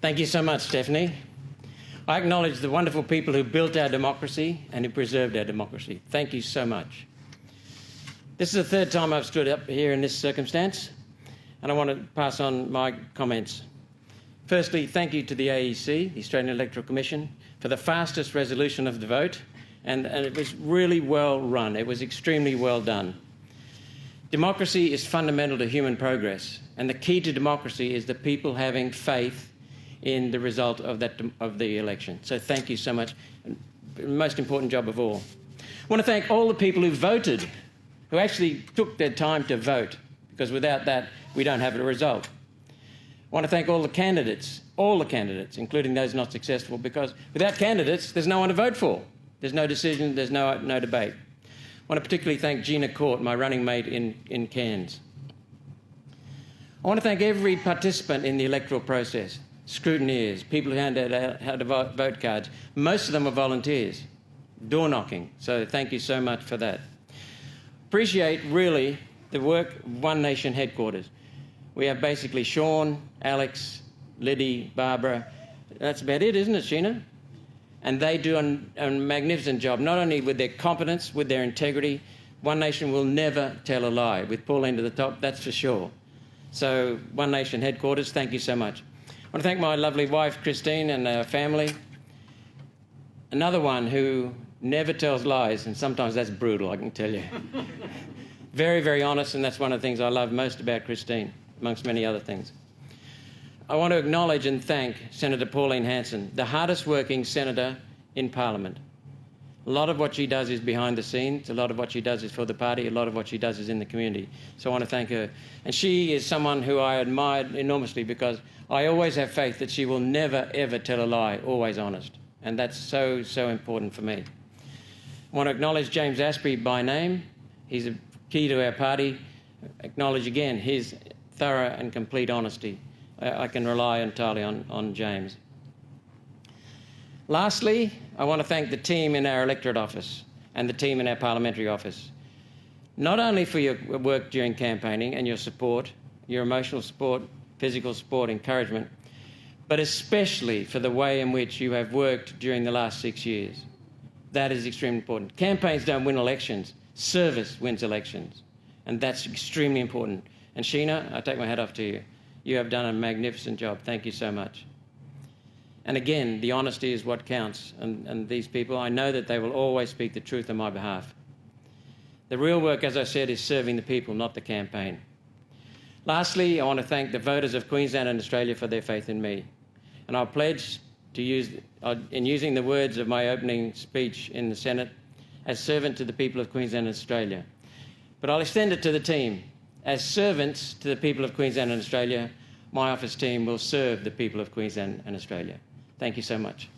Thank you so much, Stephanie. I acknowledge the wonderful people who built our democracy and who preserved our democracy. Thank you so much. This is the third time I've stood up here in this circumstance, and I want to pass on my comments. Firstly, thank you to the AEC, the Australian Electoral Commission, for the fastest resolution of the vote, and it was really well run. It was extremely well done. Democracy is fundamental to human progress, and the key to democracy is the people having faith in the result of the election. So thank you so much. Most important job of all. I want to thank all the people who voted, who actually took their time to vote, because without that, we don't have a result. I want to thank all the candidates, including those not successful, because without candidates, there's no one to vote for. There's no decision, there's no debate. I want to particularly thank Gina Court, my running mate in Cairns. I want to thank every participant in the electoral process. Scrutineers, people who handed out vote cards. Most of them were volunteers, door knocking. So thank you so much for that. Appreciate really the work of One Nation headquarters. We have basically Sean, Alex, Liddy, Barbara. That's about it, isn't it, Sheena? And they do a magnificent job, not only with their competence, with their integrity. One Nation will never tell a lie. With Pauline to the top, that's for sure. So One Nation headquarters, thank you so much. I want to thank my lovely wife, Christine, and her family. Another one who never tells lies, and sometimes that's brutal, I can tell you. Very, very honest, and that's one of the things I love most about Christine, amongst many other things. I want to acknowledge and thank Senator Pauline Hanson, the hardest working senator in Parliament. A lot of what she does is behind the scenes. A lot of what she does is for the party. A lot of what she does is in the community. So I want to thank her. And she is someone who I admired enormously, because I always have faith that she will never, ever tell a lie, always honest. And that's so, so important for me. I want to acknowledge James Ashby by name. He's a key to our party. Acknowledge again his thorough and complete honesty. I can rely entirely on James. Lastly, I want to thank the team in our electorate office and the team in our parliamentary office, not only for your work during campaigning and your support, your emotional support, physical support, encouragement, but especially for the way in which you have worked during the last 6 years. That is extremely important. Campaigns don't win elections. Service wins elections. And that's extremely important. And Sheena, I take my hat off to you. You have done a magnificent job. Thank you so much. And again, the honesty is what counts. And these people, I know that they will always speak the truth on my behalf. The real work, as I said, is serving the people, not the campaign. Lastly, I want to thank the voters of Queensland and Australia for their faith in me. And I'll pledge to use, in using the words of my opening speech in the Senate, as servant to the people of Queensland and Australia. But I'll extend it to the team. As servants to the people of Queensland and Australia, my office team will serve the people of Queensland and Australia. Thank you so much.